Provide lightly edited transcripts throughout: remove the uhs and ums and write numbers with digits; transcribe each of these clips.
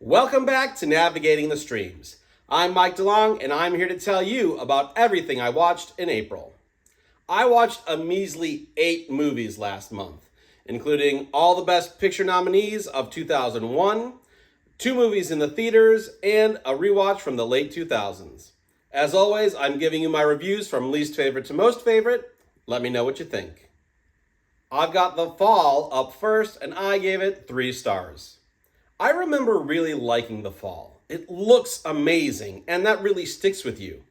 Welcome back to Navigating the Streams. I'm Mike DeLong, and I'm here to tell you about everything I watched in April. I watched a measly 8 movies last month, including all the Best Picture nominees of 2001, 2 movies in the theaters, and a rewatch from the late 2000s. As always, I'm giving you my reviews from least favorite to most favorite. Let me know what you think. I've got The Fall up first, and I gave it 3 stars. I remember really liking The Fall. It looks amazing, and that really sticks with you.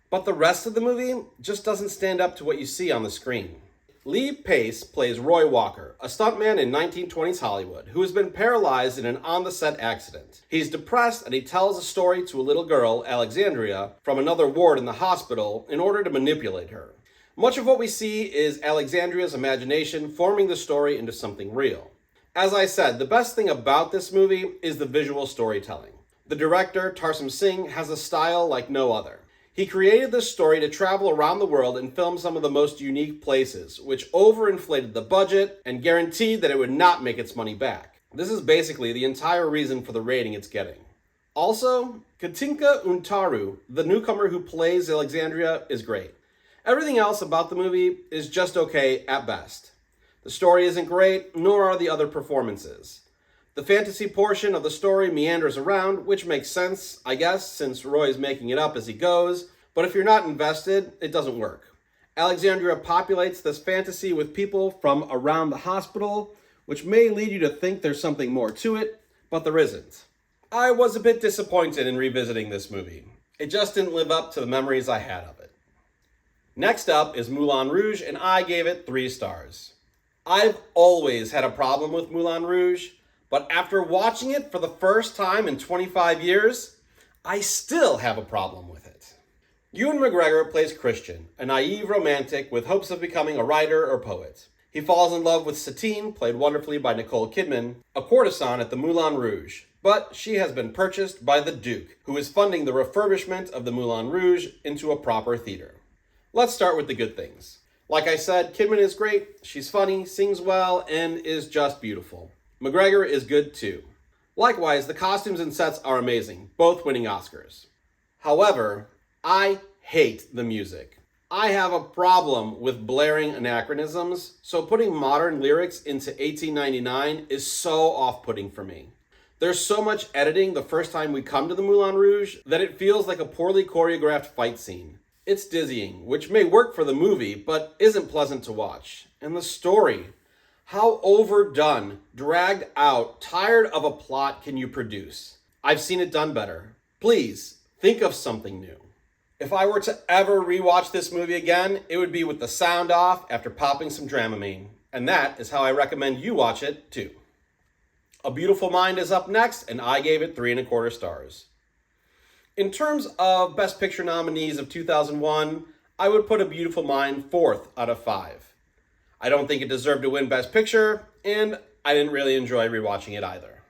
But the rest of the movie just doesn't stand up to what you see on the screen. Lee Pace plays Roy Walker, a stuntman in 1920s Hollywood who has been paralyzed in an on-the-set accident. He's depressed and he tells a story to a little girl, Alexandria, from another ward in the hospital in order to manipulate her. Much of what we see is Alexandria's imagination forming the story into something real. As I said, the best thing about this movie is the visual storytelling. The director, Tarsem Singh, has a style like no other. He created this story to travel around the world and film some of the most unique places, which overinflated the budget and guaranteed that it would not make its money back. This is basically the entire reason for the rating it's getting. Also, Katinka Untaru, the newcomer who plays Alexandria, is great. Everything else about the movie is just okay at best. The story isn't great, nor are the other performances. The fantasy portion of the story meanders around, which makes sense, I guess, since Roy is making it up as he goes, but if you're not invested, it doesn't work. Alexandria populates this fantasy with people from around the hospital, which may lead you to think there's something more to it, but there isn't. I was a bit disappointed in revisiting this movie. It just didn't live up to the memories I had of it. Next up is Moulin Rouge, and I gave it 3 stars. I've always had a problem with Moulin Rouge, but after watching it for the first time in 25 years, I still have a problem with it. Ewan McGregor plays Christian, a naive romantic with hopes of becoming a writer or poet. He falls in love with Satine, played wonderfully by Nicole Kidman, a courtesan at the Moulin Rouge, but she has been purchased by the Duke, who is funding the refurbishment of the Moulin Rouge into a proper theater. Let's start with the good things. Like I said, Kidman is great, she's funny, sings well, and is just beautiful. McGregor is good too. Likewise, the costumes and sets are amazing, both winning Oscars. However, I hate the music. I have a problem with blaring anachronisms, so putting modern lyrics into 1899 is so off-putting for me. There's so much editing the first time we come to the Moulin Rouge that it feels like a poorly choreographed fight scene. It's dizzying, which may work for the movie, but isn't pleasant to watch. And the story. How overdone, dragged out, tired of a plot can you produce? I've seen it done better. Please, think of something new. If I were to ever rewatch this movie again, it would be with the sound off after popping some Dramamine. And that is how I recommend you watch it, too. A Beautiful Mind is up next, and I gave it 3.25 stars. In terms of Best Picture nominees of 2001, I would put A Beautiful Mind 4th out of 5. I don't think it deserved to win Best Picture, and I didn't really enjoy rewatching it either.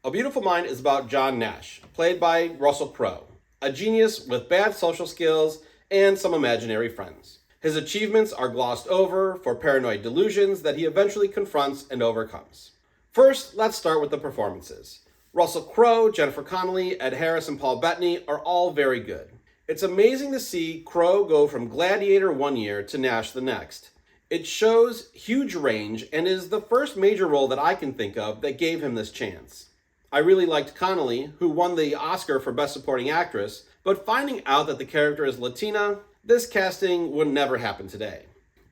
A Beautiful Mind is about John Nash, played by Russell Crowe, a genius with bad social skills and some imaginary friends. His achievements are glossed over for paranoid delusions that he eventually confronts and overcomes. First, let's start with the performances. Russell Crowe, Jennifer Connelly, Ed Harris, and Paul Bettany are all very good. It's amazing to see Crowe go from Gladiator one year to Nash the next. It shows huge range and is the first major role that I can think of that gave him this chance. I really liked Connelly, who won the Oscar for Best Supporting Actress, but finding out that the character is Latina, this casting would never happen today.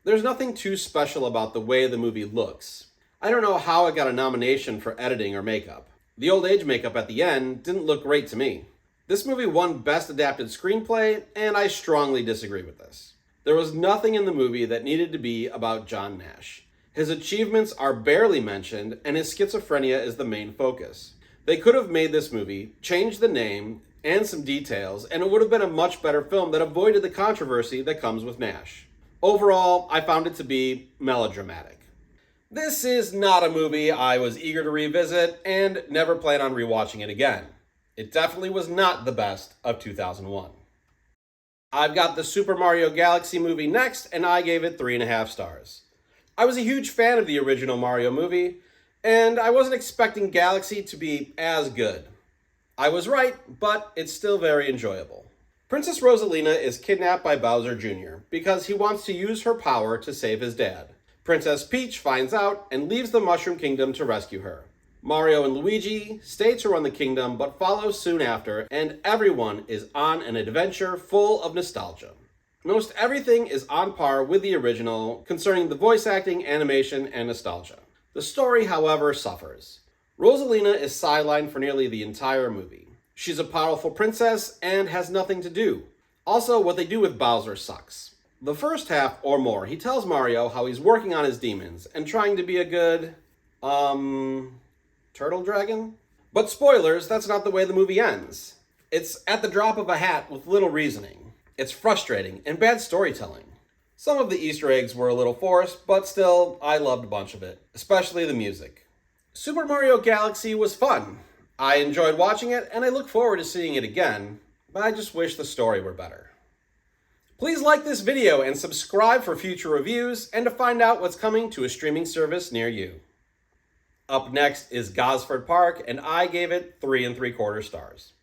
There's nothing too special about the way the movie looks. I don't know how it got a nomination for editing or makeup. The old age makeup at the end didn't look great to me. This movie won Best Adapted Screenplay, and I strongly disagree with this. There was nothing in the movie that needed to be about John Nash. His achievements are barely mentioned, and his schizophrenia is the main focus. They could have made this movie, changed the name, and some details, and it would have been a much better film that avoided the controversy that comes with Nash. Overall, I found it to be melodramatic. This is not a movie I was eager to revisit, and never plan on rewatching it again. It definitely was not the best of 2001. I've got the Super Mario Galaxy movie next, and I gave it 3.5 stars. I was a huge fan of the original Mario movie, and I wasn't expecting Galaxy to be as good. I was right, but it's still very enjoyable. Princess Rosalina is kidnapped by Bowser Jr. because he wants to use her power to save his dad. Princess Peach finds out and leaves the Mushroom Kingdom to rescue her. Mario and Luigi stay to run the kingdom but follow soon after, and everyone is on an adventure full of nostalgia. Most everything is on par with the original concerning the voice acting, animation, and nostalgia. The story, however, suffers. Rosalina is sidelined for nearly the entire movie. She's a powerful princess and has nothing to do. Also, what they do with Bowser sucks. The first half or more, he tells Mario how he's working on his demons and trying to be a good, turtle dragon? But spoilers, that's not the way the movie ends. It's at the drop of a hat with little reasoning. It's frustrating and bad storytelling. Some of the Easter eggs were a little forced, but still, I loved a bunch of it, especially the music. Super Mario Galaxy was fun. I enjoyed watching it, and I look forward to seeing it again, but I just wish the story were better. Please like this video and subscribe for future reviews and to find out what's coming to a streaming service near you. Up next is Gosford Park, and I gave it 3 3/4 stars.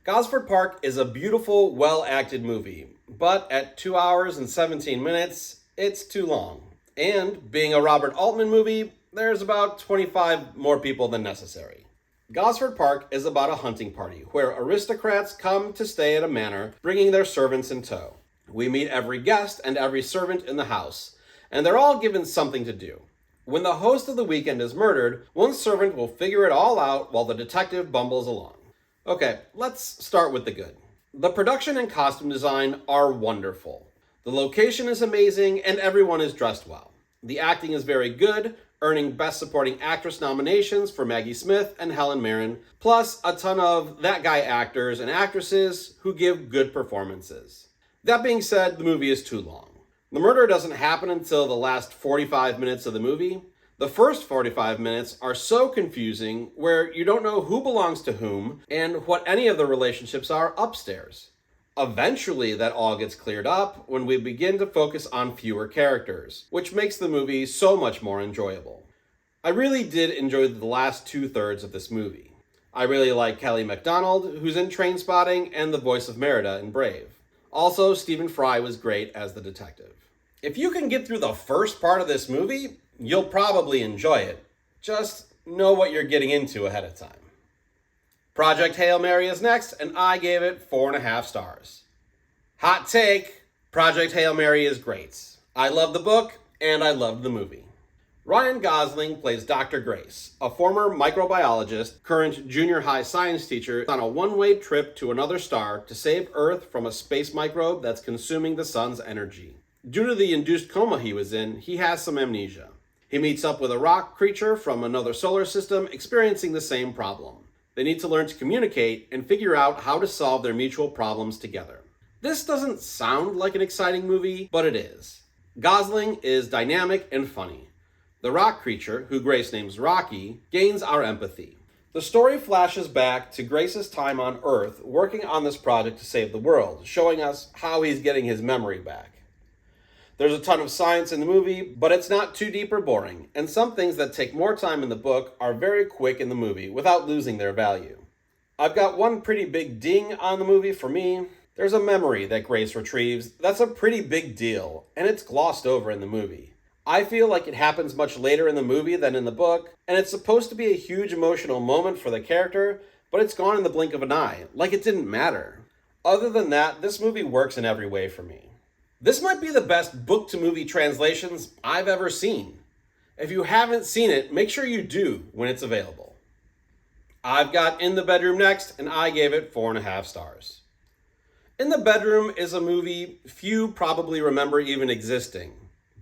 Gosford Park is a beautiful, well-acted movie, but at 2 hours and 17 minutes, it's too long. And being a Robert Altman movie, there's about 25 more people than necessary. Gosford Park is about a hunting party where aristocrats come to stay at a manor, bringing their servants in tow. We meet every guest and every servant in the house, and they're all given something to do. When the host of the weekend is murdered, one servant will figure it all out while the detective bumbles along. Okay, let's start with the good. The production and costume design are wonderful. The location is amazing and everyone is dressed well. The acting is very good, earning Best Supporting Actress nominations for Maggie Smith and Helen Mirren, plus a ton of that guy actors and actresses who give good performances. That being said, the movie is too long. The murder doesn't happen until the last 45 minutes of the movie. The first 45 minutes are so confusing where you don't know who belongs to whom and what any of the relationships are upstairs. Eventually, that all gets cleared up when we begin to focus on fewer characters, which makes the movie so much more enjoyable. I really did enjoy the last 2/3 of this movie. I really like Kelly MacDonald, who's in Trainspotting and the voice of Merida in Brave. Also, Stephen Fry was great as the detective. If you can get through the first part of this movie, you'll probably enjoy it. Just know what you're getting into ahead of time. Project Hail Mary is next, and I gave it 4.5 stars. Hot take, Project Hail Mary is great. I love the book, and I loved the movie. Ryan Gosling plays Dr. Grace, a former microbiologist, current junior high science teacher, on a one-way trip to another star to save Earth from a space microbe that's consuming the sun's energy. Due to the induced coma he was in, he has some amnesia. He meets up with a rock creature from another solar system experiencing the same problem. They need to learn to communicate and figure out how to solve their mutual problems together. This doesn't sound like an exciting movie, but it is. Gosling is dynamic and funny. The rock creature, who Grace names Rocky, gains our empathy. The story flashes back to Grace's time on Earth working on this project to save the world, showing us how he's getting his memory back. There's a ton of science in the movie, but it's not too deep or boring, and some things that take more time in the book are very quick in the movie without losing their value. I've got one pretty big ding on the movie for me. There's a memory that Grace retrieves that's a pretty big deal, and it's glossed over in the movie. I feel like it happens much later in the movie than in the book, and it's supposed to be a huge emotional moment for the character, but it's gone in the blink of an eye, like it didn't matter. Other than that, this movie works in every way for me. This might be the best book-to-movie translations I've ever seen. If you haven't seen it, make sure you do when it's available. I've got In the Bedroom next, and I gave it 4.5 stars. In the Bedroom is a movie few probably remember even existing,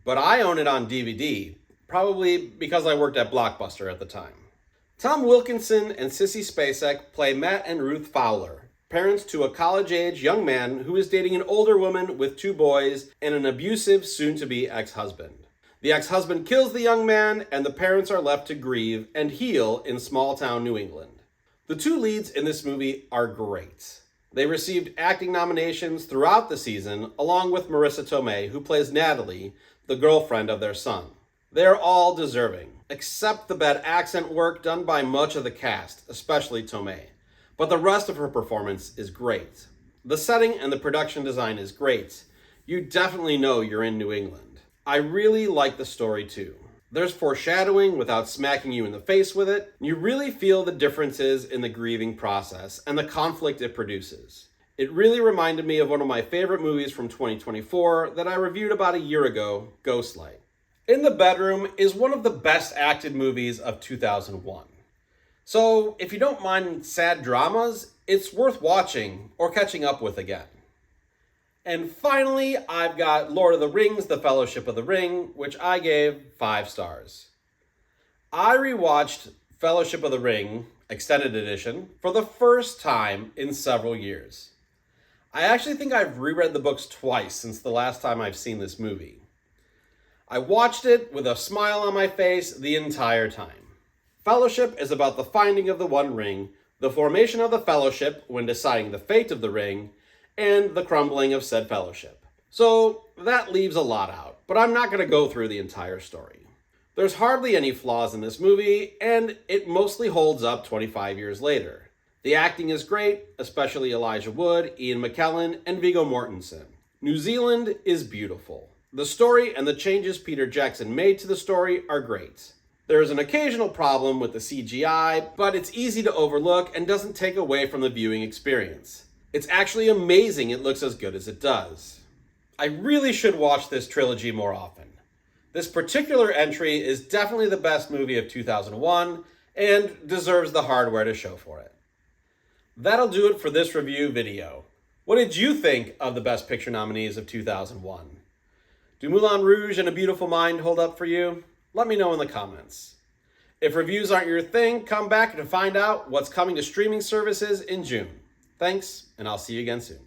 but I own it on DVD, probably because I worked at Blockbuster at the time. Tom Wilkinson and Sissy Spacek play Matt and Ruth Fowler, parents to a college-age young man who is dating an older woman with 2 boys and an abusive, soon-to-be ex-husband. The ex-husband kills the young man, and the parents are left to grieve and heal in small-town New England. The 2 leads in this movie are great. They received acting nominations throughout the season, along with Marissa Tomei, who plays Natalie, the girlfriend of their son. They are all deserving, except the bad accent work done by much of the cast, especially Tomei. but the rest of her performance is great. The setting and the production design is great. You definitely know you're in New England. I really like the story too. There's foreshadowing without smacking you in the face with it. You really feel the differences in the grieving process and the conflict it produces. It really reminded me of one of my favorite movies from 2024 that I reviewed about a year ago, Ghostlight. In the Bedroom is one of the best acted movies of 2001. So if you don't mind sad dramas, it's worth watching or catching up with again. And finally, I've got Lord of the Rings, The Fellowship of the Ring, which I gave 5 stars. I rewatched Fellowship of the Ring, Extended Edition, for the first time in several years. I actually think I've reread the books twice since the last time I've seen this movie. I watched it with a smile on my face the entire time. Fellowship is about the finding of the One Ring, the formation of the Fellowship when deciding the fate of the ring, and the crumbling of said fellowship. So that leaves a lot out, but I'm not going to go through the entire story. There's hardly any flaws in this movie, and it mostly holds up 25 years later. The acting is great, especially Elijah Wood, Ian McKellen, and Viggo Mortensen. New Zealand is beautiful. The story and the changes Peter Jackson made to the story are great. There is an occasional problem with the CGI, but it's easy to overlook and doesn't take away from the viewing experience. It's actually amazing it looks as good as it does. I really should watch this trilogy more often. This particular entry is definitely the best movie of 2001 and deserves the hardware to show for it. That'll do it for this review video. What did you think of the Best Picture nominees of 2001? Do Moulin Rouge and A Beautiful Mind hold up for you? Let me know in the comments. If reviews aren't your thing, come back to find out what's coming to streaming services in June. Thanks, and I'll see you again soon.